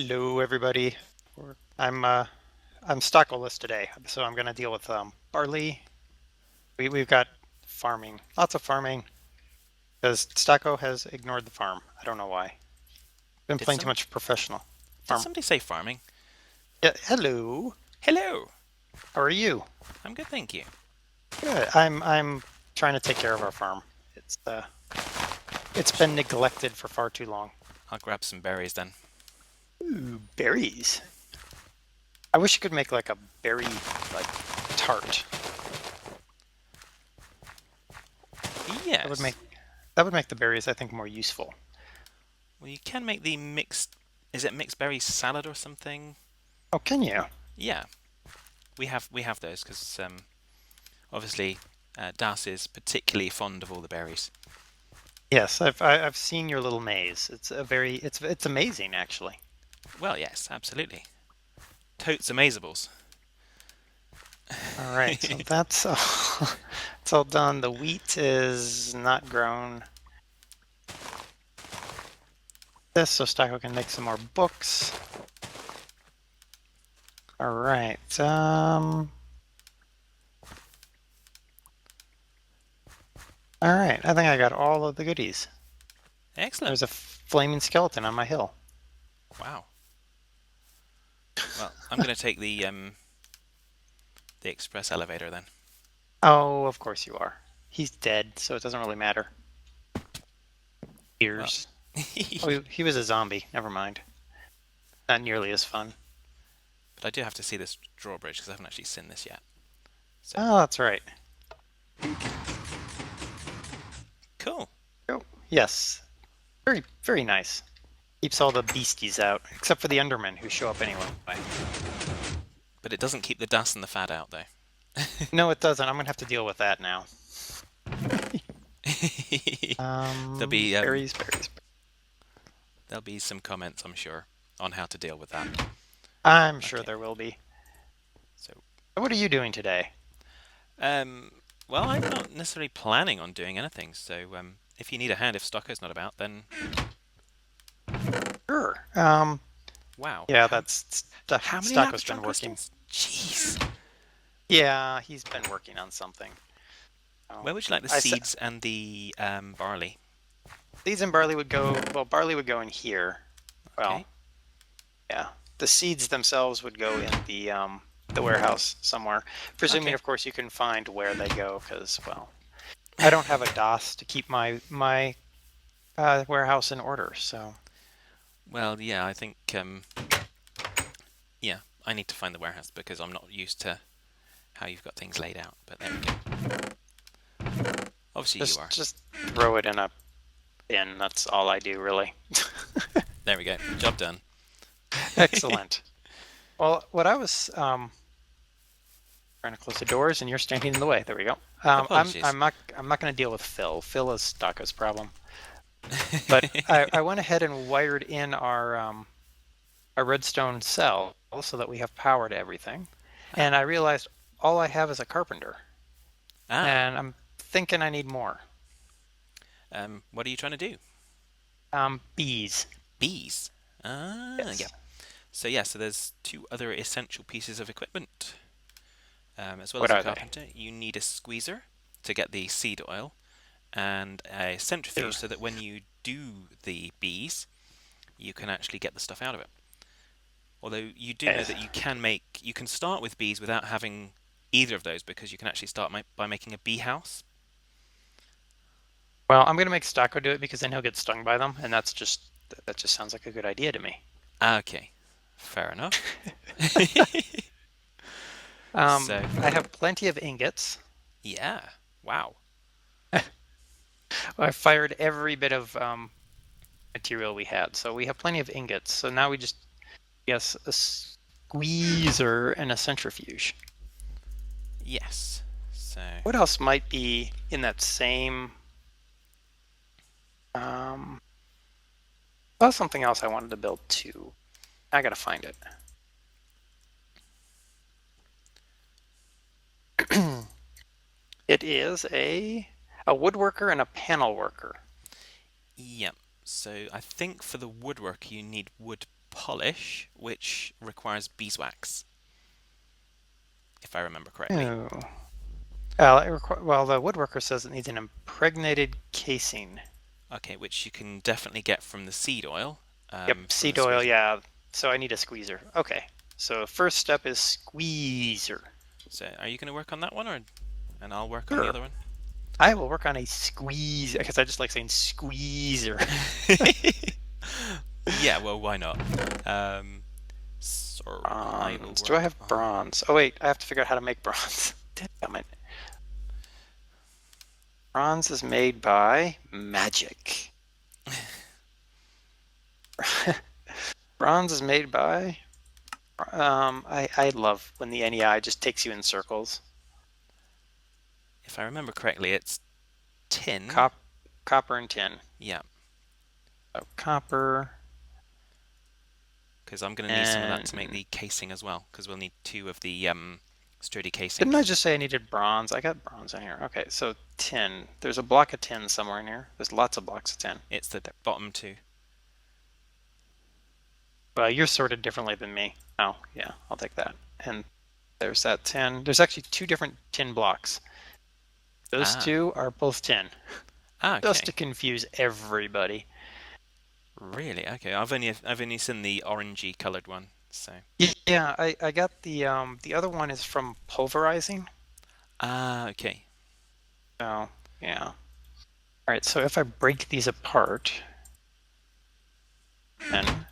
Hello, everybody. I'm uh, I'm stockless today, so I'm going to deal with barley. We've got farming, lots of farming, because Stocko has ignored the farm. I don't know why. Been Did playing too some much professional did farm. somebody say farming? Yeah, hello. Hello. How are you? I'm good, thank you. Good. I'm trying to take care of our farm. It's uh it's been neglected for far too long. I'll grab some berries then. Ooh, berries. I wish you could make like a berry like tart. That would Yes. make that would make the berries, I think, more useful. Well, you can make the mixed. Is it mixed berry salad or something? Oh, can you? Yeah, we have those because obviously Das is particularly fond of all the berries. Yes, I've seen your little maze. It's amazing actually. Well, yes, absolutely. Totes amazables. All right, so that's all, it's all done. The wheat is not grown. This so Stocko can make some more books. All right. All right. I think I got all of the goodies. Excellent. There's a flaming skeleton on my hill. Wow. Well, I'm going to take the express elevator then. Oh, of course you are. He's dead, so it doesn't really matter. Well, Ears. Oh, he was a zombie. Never mind. Not nearly as fun. but I do have to see this drawbridge because I haven't actually seen this yet. So Oh, that's right. cool. Oh, yes. Very nice. Keeps all the beasties out, except for the Endermen who show up anyway. But it doesn't keep the dust and the fat out though. No, it doesn't. I'm gonna have to deal with that now. there'll be um, Berries. there'll be some comments, I'm sure, on how to deal with that. I'm sure Okay, there will be. so So what are you doing today? um, well, I'm not necessarily planning on doing anything. So if you need a hand, if Stocko's not about, then Sure. wow, Yeah, how that's how many lava Stocko's been strong working. crystals? Jeez. Yeah, he's been working on something. Oh, Where would you like the I said seeds and the barley? seeds and barley would go. Well, barley would go in here. Well, Okay, yeah. The seeds themselves would go in the warehouse somewhere. Presuming, okay. of course, you can find where they go, because well, I don't have a DOS to keep my warehouse in order. So Well, yeah, I think yeah, I need to find the warehouse because I'm not used to how you've got things laid out. But there we go. Obviously, you just are. just throw it in a bin. That's all I do, really. There we go. Job done. Excellent. Well, what I was trying to close the doors, and you're standing in the way. There we go. Apologies. I'm not going to deal with Phil. Phil is Stocko's problem. But I went ahead and wired in our redstone cell so that we have power to everything. Ah, And I realized all I have is a carpenter, ah. and I'm thinking I need more. What are you trying to do? Bees. Bees. Ah, yeah. Yes. So there's two other essential pieces of equipment. As well What as a are they? carpenter, you need a squeezer to get the seed oil, and a They're, centrifuge so that when you do the bees, you can actually get the stuff out of it. Although you do know eh, that you can start with bees without having either of those because you can actually start by making a bee house. well, I'm going to make Stocko do it because then he'll get stung by them, and that just sounds like a good idea to me. Okay, fair enough. So, I have plenty of ingots. yeah, wow. I fired every bit of material we had, so we have plenty of ingots. So now we just yes, a squeezer and a centrifuge. Yes. So, What else might be in that same? Um, that was something else I wanted to build too. I gotta find it. It is a woodworker and a panel worker. yeah. So I think for the woodwork you need wood polish, which requires beeswax, if I remember correctly. Oh. Well, the woodworker says it needs an impregnated casing. Okay, which you can definitely get from the seed oil, Yep, from the seed oil, squeezer. yeah. So I need a squeezer. Okay. So first step is squeezer. So, are you going to work on that one, and I'll work on the Sure. other one? I will work on a squeeze because I just like saying squeezer. Yeah, well, why not? So I will Bronze. Do I work have on. bronze? Oh wait, I have to figure out how to make bronze. Damn it. Bronze is made by magic. Bronze is made by I love when the NEI just takes you in circles. If I remember correctly, it's tin. Cop Copper and tin. Yeah, So copper because I'm going to need some of that to make and the casing as well, because we'll need two of the sturdy didn't I casings. just say I needed bronze? I got bronze in here. Okay, so tin. There's a block of tin somewhere in here. There's lots of blocks of tin. It's the There. bottom two. Well, you're sorted differently than me. Oh, yeah, I'll take that. And there's that tin. There's actually two different tin blocks. Those Ah, two are both tin, just okay. to confuse everybody. Really? Okay. I've only seen the orangey coloured one. So. Yeah, I got the other one is from pulverizing. Ah, okay. So yeah. All right. So if I break these apart, then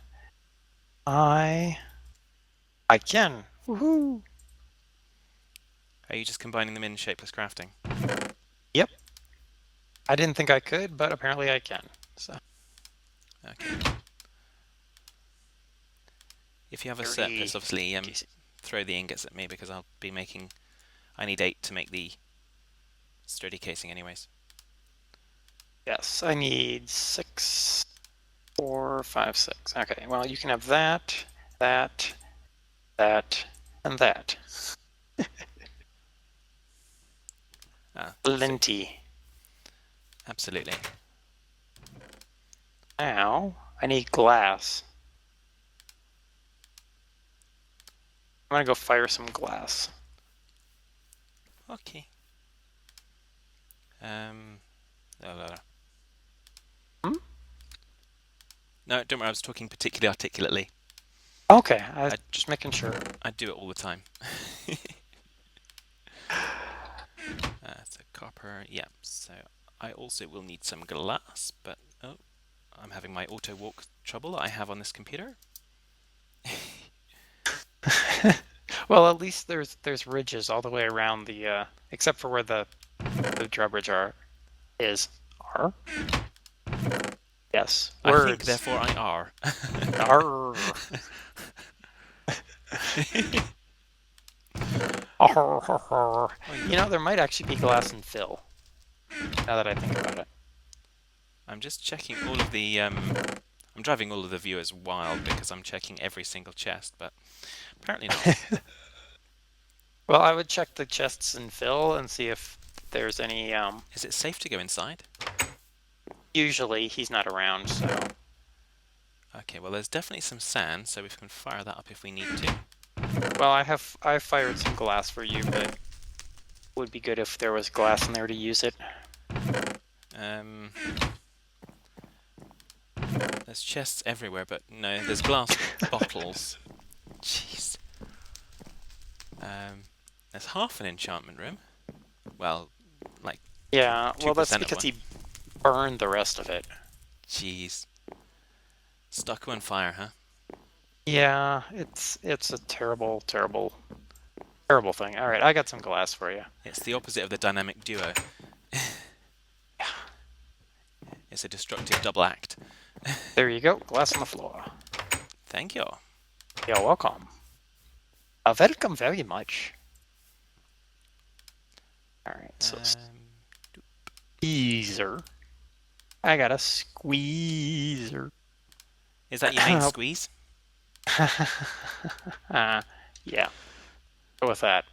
I can. Woohoo! Are you just combining them in shapeless crafting? Yep. I didn't think I could, but apparently I can. So Okay. If you have a 30 surplus, obviously, DC. throw the ingots at me because I'll be making. I need 8 to make the sturdy casing, anyways. Yes, I need 6, 4, 5, 6. Okay. Well, you can have that, that, that, and that. So Plenty. absolutely. Now I need glass. I'm gonna go fire some glass. Okay. Um. Hmm? No, don't worry. I was talking particularly articulately. Okay, I was I just making sure. I do it all the time. So copper. Yeah. So I also will need some glass, but oh, I'm having my auto walk trouble that I have on this computer. Well, at least there's ridges all the way around the except for where the drawbridge are. Yes, I think, words. therefore, I are. Arr. Arr. You know, there might actually be glass and fill. Now that I think about it. I'm just checking all of the. I'm driving all of the viewers wild because I'm checking every single chest, but apparently not. Well, I would check the chests and fill and see if there's any. Is it safe to go inside? Usually he's not around, so. Okay, well, there's definitely some sand, so we can fire that up if we need to. Well, I fired some glass for you, but it would be good if there was glass in there to use it. Um, there's chests everywhere, but no, there's glass bottles. Jeez. There's half an enchantment room. Well, like Yeah, well, that's 2% of because one. he burned the rest of it. Jeez. Stucco and fire, huh? Yeah, it's a terrible, terrible, terrible thing. All right, I got some glass for you. It's the opposite of the dynamic duo. It's a destructive double act. There you go, glass on the floor. Thank you. You're welcome. Welcome very much. All right, so squeezer. I got a squeezer. Is that your main squeeze? Yeah, go with that.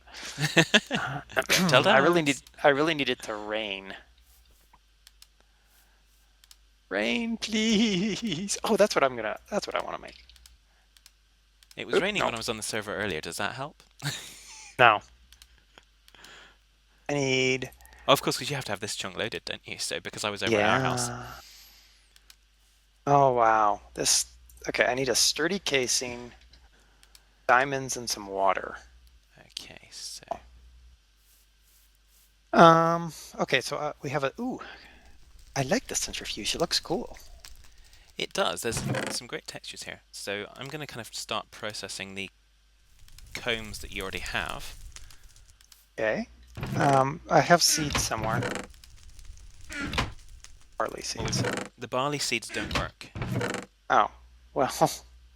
Tell I really us. need it to rain. Rain, please. Oh, that's what I want to make. It was Oop, raining no, when I was on the server earlier. Does that help? no. I need. Oh, of course, because you have to have this chunk loaded, don't you? So because I was over at our house. Yeah. Oh wow. This. Okay, I need a sturdy casing, diamonds, and some water. Okay, so Okay, so we have a. Ooh, I like the centrifuge. It looks cool. it does. There's some great textures here. So I'm going to kind of start processing the combs that you already have. Okay. I have seeds somewhere. Barley Well, seeds. the barley seeds don't work. Oh, well,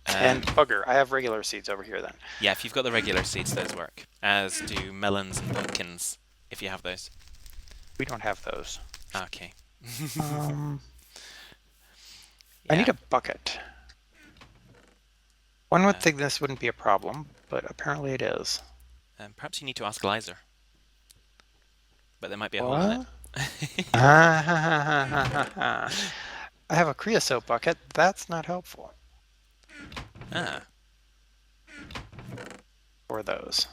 and Um, bugger. I have regular seeds over here then. yeah, if you've got the regular seeds, those work. As do melons and pumpkins, if you have those. We don't have those. Okay. Um, I Yeah. need a bucket. One would Uh, think this wouldn't be a problem, but apparently it is. perhaps you need to ask Lizer, but there might be a hole in it. What? I have a creosote bucket. That's not helpful Ah. for those.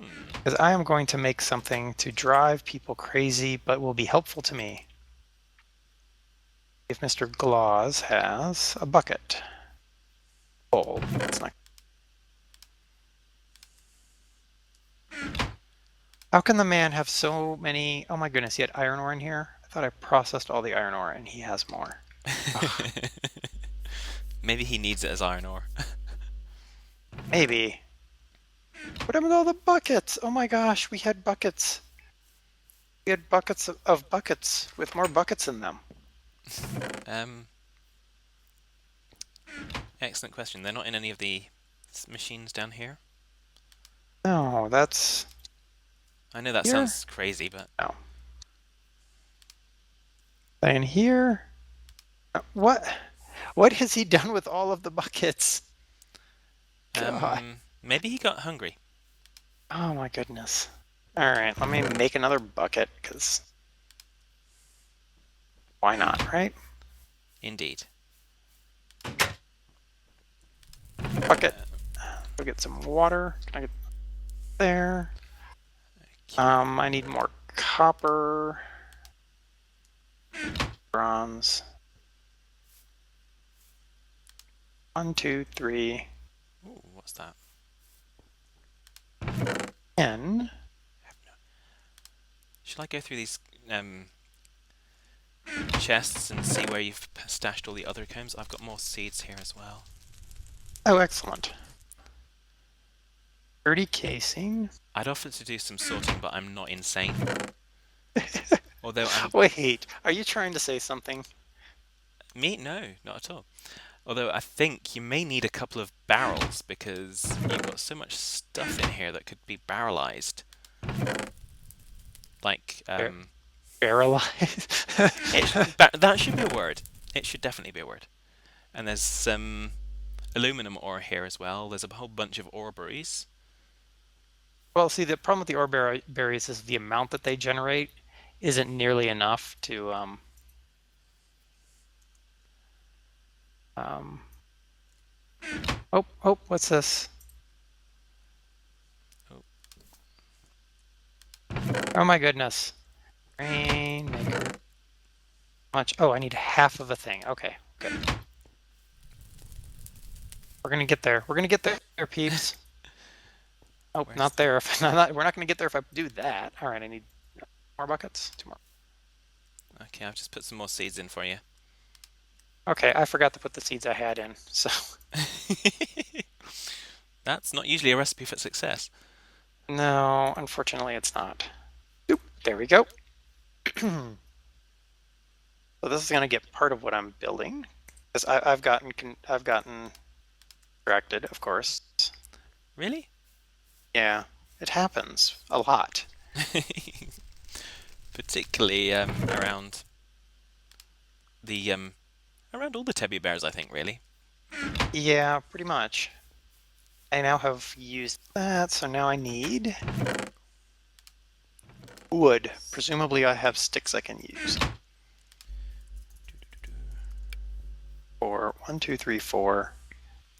Hmm. Because I am going to make something to drive people crazy, but will be helpful to me. If Mr. Glaus has a bucket. Full. That's not. How can the man have so many? Oh my goodness, he had iron ore in here. I thought I processed all the iron ore, and he has more. Maybe he needs it as iron ore. Maybe. What happened to all the buckets? Oh my gosh, we had buckets. We had buckets of buckets with more buckets in them. Um, excellent question. They're not in any of the machines down here. No, that's I know that here. sounds crazy, but No. In here. What? What has he done with all of the buckets? God. maybe he got hungry. Oh my goodness. All right, let me make another bucket because why not, right? Indeed. Bucket. Uh, Go get some water. Can I get there? okay. I need more copper, bronze. 1, 2, 3, Ooh, what's that? 10. Shall I go through these chests and see where you've stashed all the other combs? I've got more seeds here as well. Oh, excellent. 30 casing. I'd offer to do some sorting, but I'm not insane. Although I'm... Wait, are you trying to say something? Me? No, not at all. Although I think you may need a couple of barrels because you've got so much stuff in here that could be barrelized. Like, Barrelized? that should be a word. It should definitely be a word. And there's some aluminum ore here as well. There's a whole bunch of ore berries. Well, see, the problem with the ore berries is the amount that they generate isn't nearly enough to um oh, what's this? Oh. Oh my goodness. Rainmaker. Much. Oh, I need half of a thing. Okay, good. We're gonna get there. We're gonna get there, peeps. Oh, Where's not there. We're not gonna get there if I do that. All right, I need more buckets. 2 more. Okay, I've just put some more seeds in for you. Okay, I forgot to put the seeds I had in. So That's not usually a recipe for success. no, unfortunately, it's not. Oop, there we go. So this is gonna get part of what I'm building because I've gotten distracted, of course. Really? Yeah, it happens a lot. Particularly around the around all the teddy bears, I think. Really. Yeah, pretty much. I now have used that, so now I need wood. Presumably I have sticks I can use. For 1, 2, 3, 4,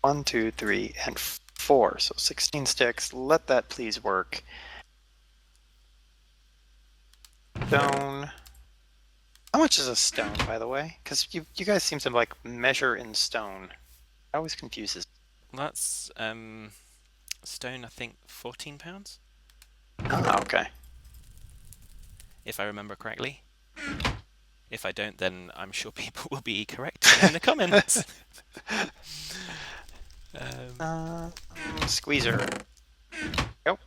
1, 2, 3, and 4. So 16 sticks. Let that please work. Stone. How much is a stone, by the way? Because you guys seem to like measure in stone. It always confuses. That's stone, I think, £14, Ah, okay. if I remember correctly. If I don't, then I'm sure people will be correcting me in the comments. Uh, Squeezer. Yep.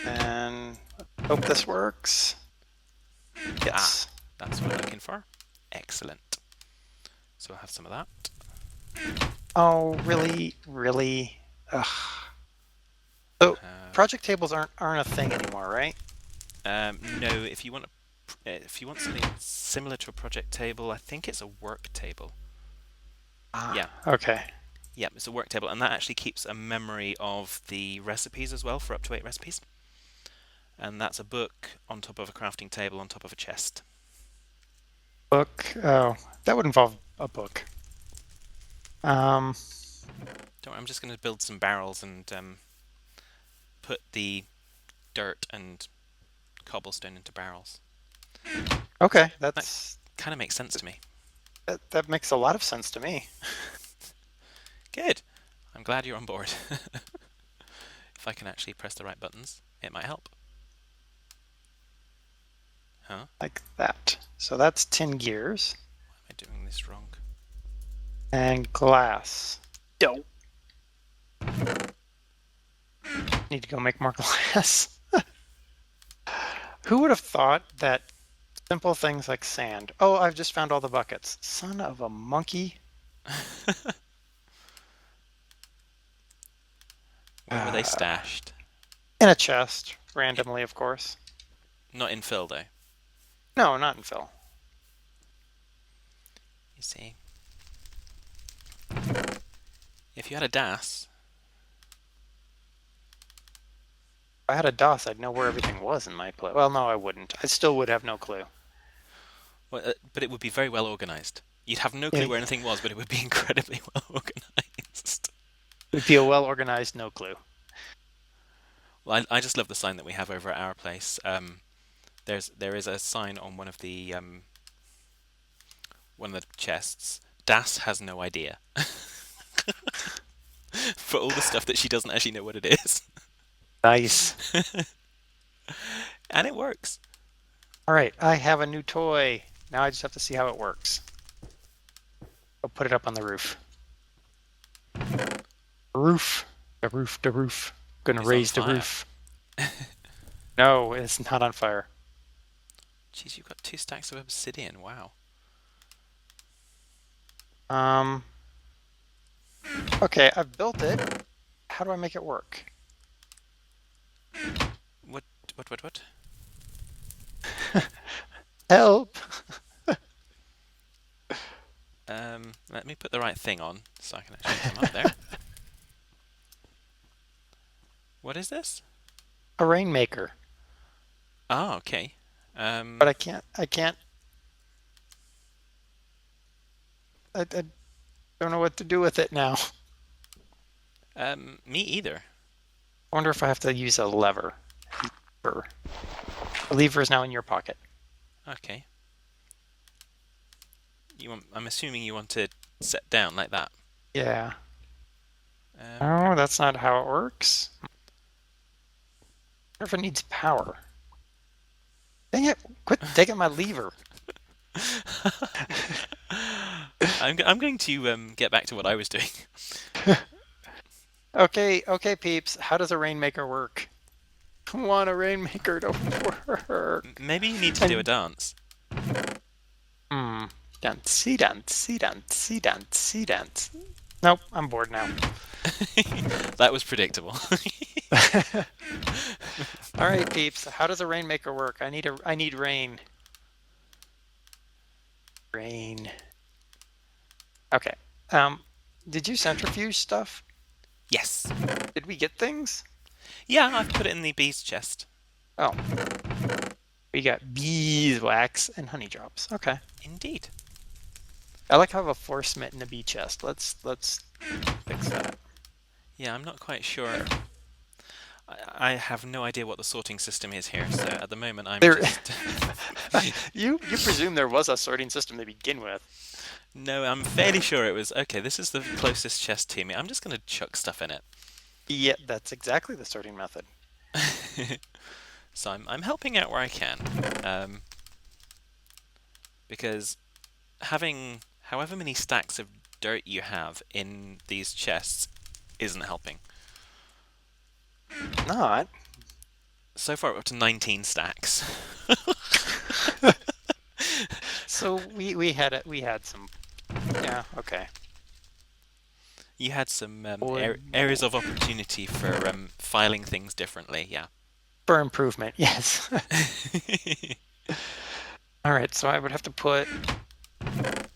And hope this works. Yes. That's what I'm looking for. Excellent. So I'll have some of that. Oh, really? Really? Ugh. So project tables aren't a thing anymore, right? No, if you want something similar to a project table, I think it's a work table. Yeah. Okay. Yeah, it's a work table, and that actually keeps a memory of the recipes as well for up to 8 recipes. And that's a book on top of a crafting table on top of a chest. Book. Oh, that would involve a book. Don't worry, I'm just going to build some barrels and put the dirt and cobblestone into barrels. Okay, That that's kind of makes sense to me. that makes a lot of sense to me. Good. I'm glad you're on board. If I can actually press the right buttons, it might help. Huh? Like that. So that's tin gears. Why am I doing this wrong? And glass. Dope. Need to go make more glass. Who would have thought that simple things like sand? Oh, I've just found all the buckets. Son of a monkey. Where were they stashed? In a chest, randomly, of course. Not in fill, though. No, not in fill. You see. If you had a DAS... If I had a DOS, I'd know where everything was in my place. Well, no, I wouldn't. I still would have no clue. Well, but it would be very well organised. You'd have no clue where anything was, but it would be incredibly well organised. It would be a well-organized no clue. Well, I just love the sign that we have over at our place. There is a sign on one of the chests. Das has no idea. For all the stuff that she doesn't actually know what it is. Nice. And it works. All right, I have a new toy. Now I just have to see how it works. I'll put it up on the roof. The roof. The roof. The roof. I'm gonna It's raise on the roof. No, it's not on fire. Jeez, you've got 2 stacks of obsidian. Wow. Okay, I've built it. How do I make it work? What? Help! Let me put the right thing on so I can actually come up there. What is this? A rainmaker. Oh, okay. But I can't. I don't know what to do with it now. Me either. I wonder if I have to use a lever. The lever is now in your pocket. Okay. I'm assuming you want to set down like that. Yeah. Oh, that's not how it works. I wonder if it needs power. Dang it! Quit taking my lever. I'm going to get back to what I was doing. Okay, peeps. How does a rainmaker work? Come on, a rainmaker don't work. Maybe you need to do a dance. Dancey, dancey, dancey, dancey, dance. Nope, I'm bored now. That was predictable. All right, peeps. How does a rainmaker work? I need rain. Rain. Okay. Did you centrifuge stuff? Yes. Did we get things? Yeah, I've put it in the bees chest. Oh. We got beeswax and honey drops. Okay. Indeed. I like how I have a force-smitten in a bee chest. Let's fix that. Yeah, I'm not quite sure. I have no idea what the sorting system is here, so at the moment I'm There, just. you presume there was a sorting system to begin with. No, I'm fairly sure it was okay. This is the closest chest to me. I'm just gonna chuck stuff in it. Yeah, that's exactly the sorting method. So I'm helping out where I can, um, because having however many stacks of dirt you have in these chests isn't helping. Not. So far, we're up to 19 stacks. So we had some. Yeah. Okay. You had some Wood areas of opportunity for filing things differently, yeah. for improvement. Yes. All right. So I would have to put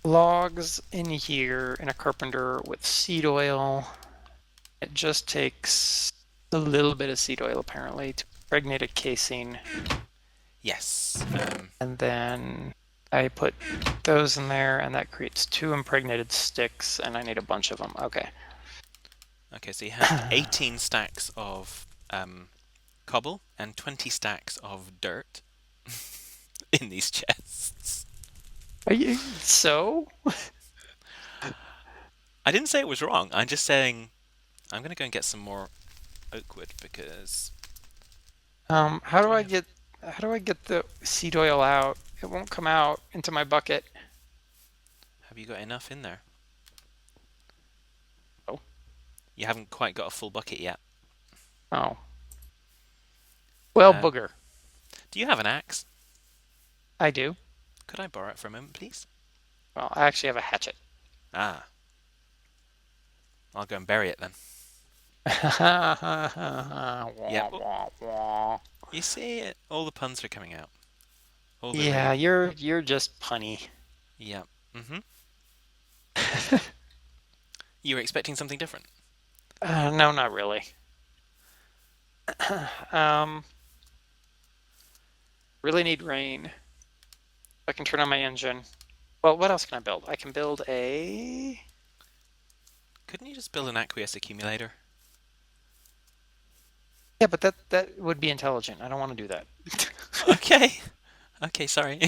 logs in here in a carpenter with seed oil. It just takes a little bit of seed oil apparently to impregnate a casing, Yes. and then I put those in there, and that creates 2 impregnated sticks, and I need a bunch of them. Okay. Okay, so you have 18 stacks of cobble and 20 stacks of dirt in these chests. Are you so? I didn't say it was wrong. I'm just saying I'm going to go and get some more oak wood because How do do I I have? get how do I get the seed oil out? It won't come out into my bucket. Have you got enough in there? Oh. You haven't quite got a full bucket yet. Oh. Well, Um, booger. do you have an axe? I do. Could I borrow it for a moment, please? Well, I actually have a hatchet. Ah, I'll go and bury it then. Yep. Wah, wah, wah. You see it? All the puns are coming out. All the Yeah, really. you're just punny. Yep. You were expecting something different. No, not really. um, really need rain. I can turn on my engine. Well, what else can I build? I can build a. Couldn't you just build an aqueous accumulator? Yeah, but that would be intelligent. I don't want to do that. Okay. Okay, sorry.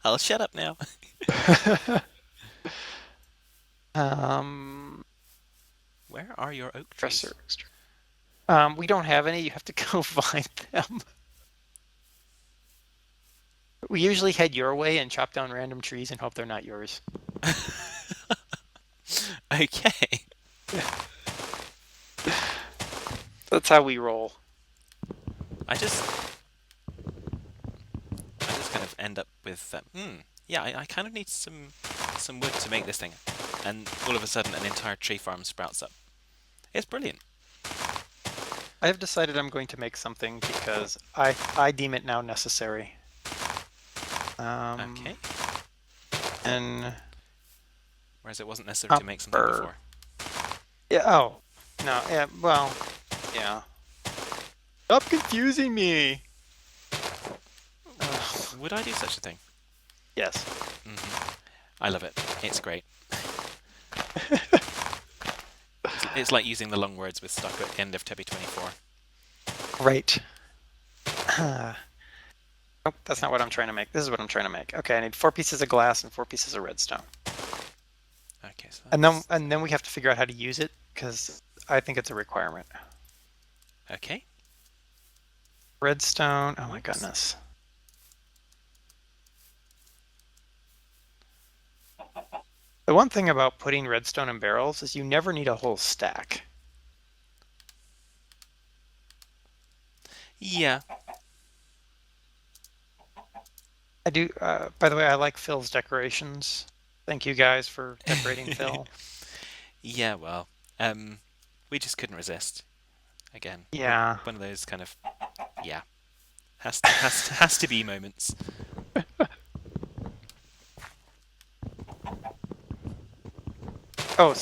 I'll shut up now. um, Where are your oak Dresser. trees? We don't have any. You have to go find them. We usually head your way and chop down random trees and hope they're not yours. Okay. That's how we roll. I just kind of end up with yeah, I kind of need some wood to make this thing, and all of a sudden an entire tree farm sprouts up. It's brilliant. I have decided I'm going to make something because I deem it now necessary. Okay. And Whereas it wasn't necessary to make something copper. before. Yeah. Oh no. Yeah. Well. Yeah. Stop confusing me. Ugh. Would I do such a thing? Yes. I love it. It's great. It's like using the long words with stuck at the end of Tebby24. Right. Nope, that's not what I'm trying to make. This is what I'm trying to make. Okay, I need 4 pieces of glass and 4 pieces of redstone. Okay, so And that's then we have to figure out how to use it because I think it's a requirement. okay. Redstone. Oh my Whoops. goodness. The one thing about putting redstone in barrels is you never need a whole stack. Yeah. I do. By the way, I like Phil's decorations. Thank you guys for decorating Phil. Yeah. Well, we just couldn't resist. Again, Yeah. one of those kind of yeah has to be moments. Oh,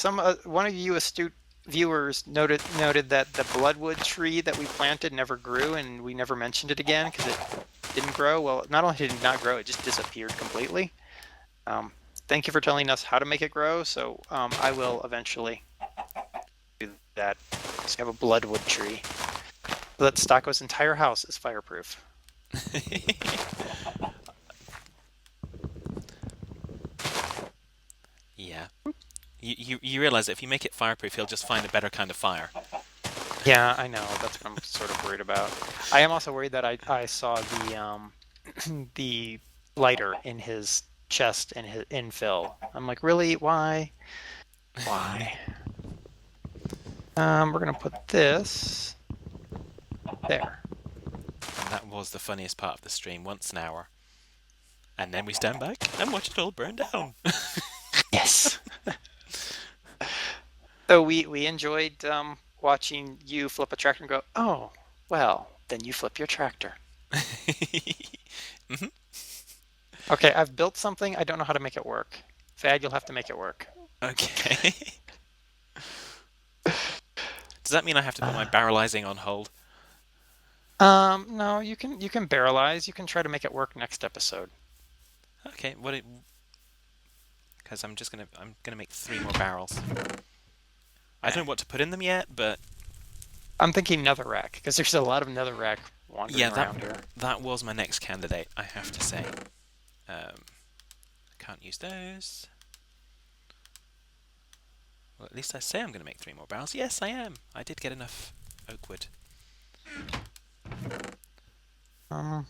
one of you astute viewers noted that the bloodwood tree that we planted never grew, and we never mentioned it again because it didn't grow. Well, not only did it not grow, it just disappeared completely. thank you for telling us how to make it grow. So I will eventually do that. So we have a bloodwood tree. So that Stocko's entire house is fireproof. Yeah. You realize that if you make it fireproof, he'll just find a better kind of fire. Yeah, I know. That's what I'm sort of worried about. I am also worried that I saw the the lighter in his chest and his infill. I'm like, really? Why? Why? We're gonna put this there. And that was the funniest part of the stream, once an hour. And then we stand back and watch it all burn down. Yes. So we enjoyed watching you flip a tractor and go, oh, well, then you flip your tractor. Mhm. Okay, I've built something. I don't know how to make it work. Fad, you'll have to make it work. Okay. Does that mean I have to put my Uh, barrelizing on hold? no, you can barrelize. You can try to make it work next episode. Okay, what it because I'm gonna make 3 more barrels. I don't know what to put in them yet, but I'm thinking netherrack because there's a lot of netherrack wandering yeah, that around here. that was my next candidate, I have to say. Can't use those. Well, at least I say I'm going to make 3 more barrels. Yes, I am. I did get enough oak wood. Um,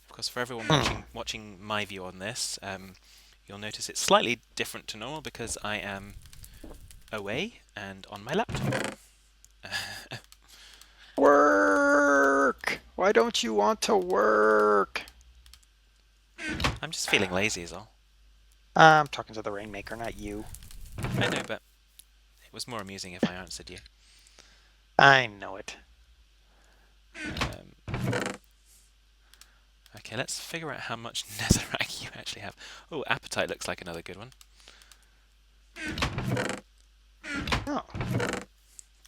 Of course, for everyone hmm. watching my view on this, you'll notice it's slightly different to normal because I am away and on my laptop. Work! Why don't you want to work? I'm just feeling lazy is all. I'm talking to the Rainmaker, not you. I know, but it was more amusing if I answered you. I know it. Okay, let's figure out how much netherrack you actually have. Oh, appetite looks like another good one. Oh,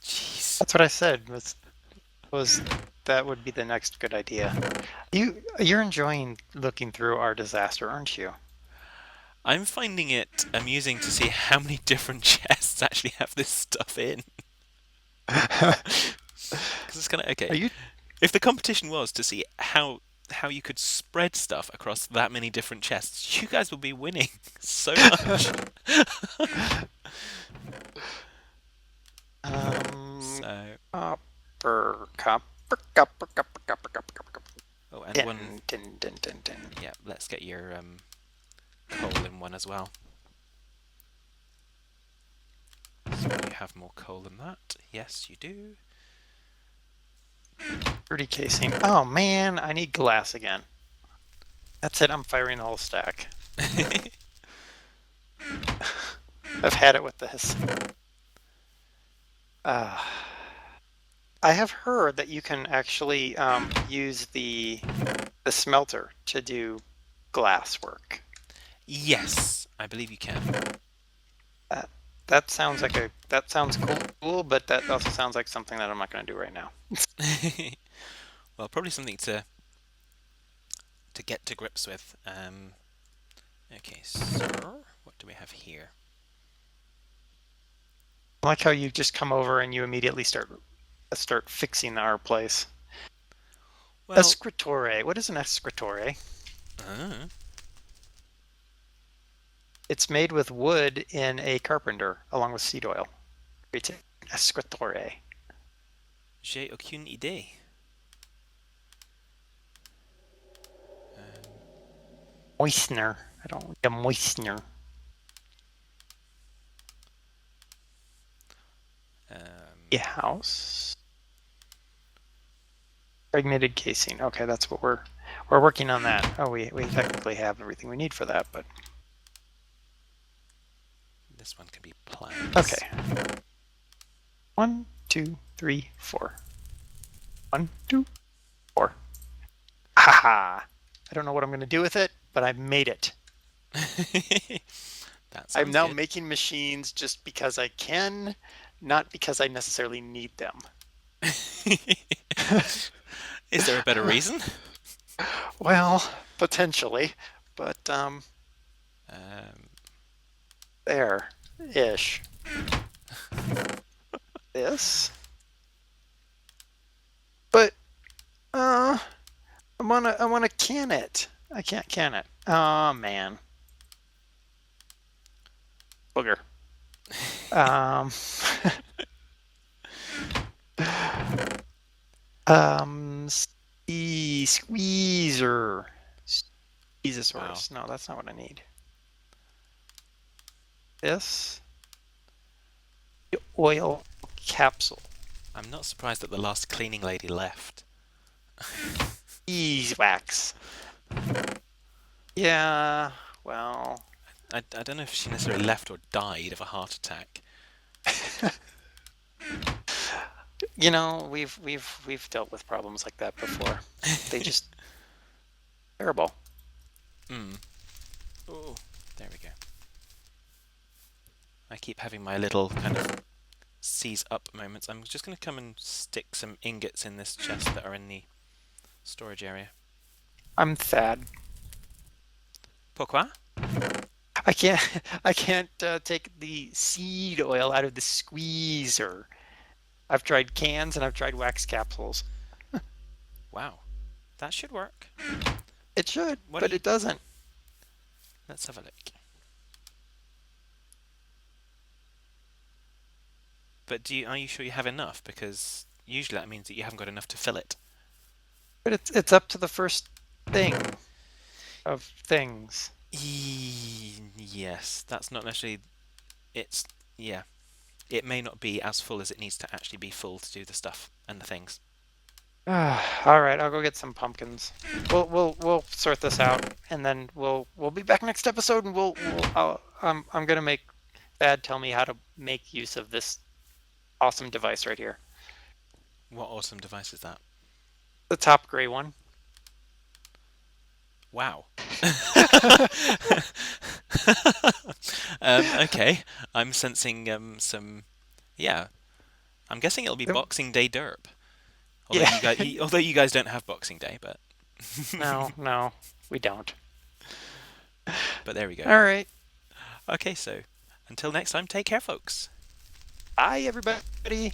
Jeez. that's what I said. Was that would be the next good idea. You're enjoying looking through our disaster, aren't you? I'm finding it amusing to see how many different chests actually have this stuff in. Are Because it's kind of okay. you? If the competition was to see how you could spread stuff across that many different chests, you guys would be winning so much. So, Copper, copper, copper, copper, copper, copper, copper. oh, and one, Din, din, din, din, din. yeah. Let's get your coal in one as well. So you have more coal than that. Yes, you do. 30 casing. Oh man, I need glass again. That's it. I'm firing the whole stack. I've had it with this. I have heard that you can actually use the smelter to do glass work. Yes, I believe you can. That that sounds like that sounds cool, but that also sounds like something that I'm not going to do right now. Well, probably something to get to grips with. Okay, so what do we have here? I like how you just come over and you immediately start fixing our place. Well, Escritore. What is an escritore? uh, It's made with wood in a carpenter along with seed oil. It's an escritore. j'ai aucune idée. Moistener. I don't want a moistener. A house. Impregnated casing. Okay, that's what we're working on that. Oh, we technically have everything we need for that, but This one can be planks. okay. 1, 2, 3, 4. 1, 2, 4. Haha! I don't know what I'm going to do with it, but I made it. That I'm sounds now good. making machines just because I can, not because I necessarily need them. Is there a better reason? Well, potentially, but Um, There, ish. This, but I wanna can it. I can't can it. Oh man, booger. Um, squeezer, wow. squeezosaurus. No, that's not what I need. This oil capsule. I'm not surprised that the last cleaning lady left. Beeswax. Yeah, well, I don't know if she necessarily left or died of a heart attack. we've dealt with problems like that before. They just terrible. Hmm. Oh, there we go. I keep having my little kind of seize up moments. I'm just going to come and stick some ingots in this chest that are in the storage area. I'm sad. Pourquoi? I can't I can't take the seed oil out of the squeezer. I've tried cans and I've tried wax capsules. Wow, that should work. It should, What are but you? it doesn't. Let's have a look. But are you sure you have enough? Because usually that means that you haven't got enough to fill it. But it's up to the first thing of things. Yes, that's not necessarily. It's yeah. It may not be as full as it needs to actually be full to do the stuff and the things. All right, I'll go get some pumpkins. We'll sort this out, and then we'll be back next episode, and I'm gonna make Thad tell me how to make use of this awesome device right here, What awesome device is that? the top gray one. Wow. Okay, I'm sensing some. Yeah, I'm guessing it'll be Boxing Day derp. Yeah. Although you guys don't have Boxing Day, but No, we don't. but there we go. All right. Okay, so until next time, take care, folks. Bye, everybody.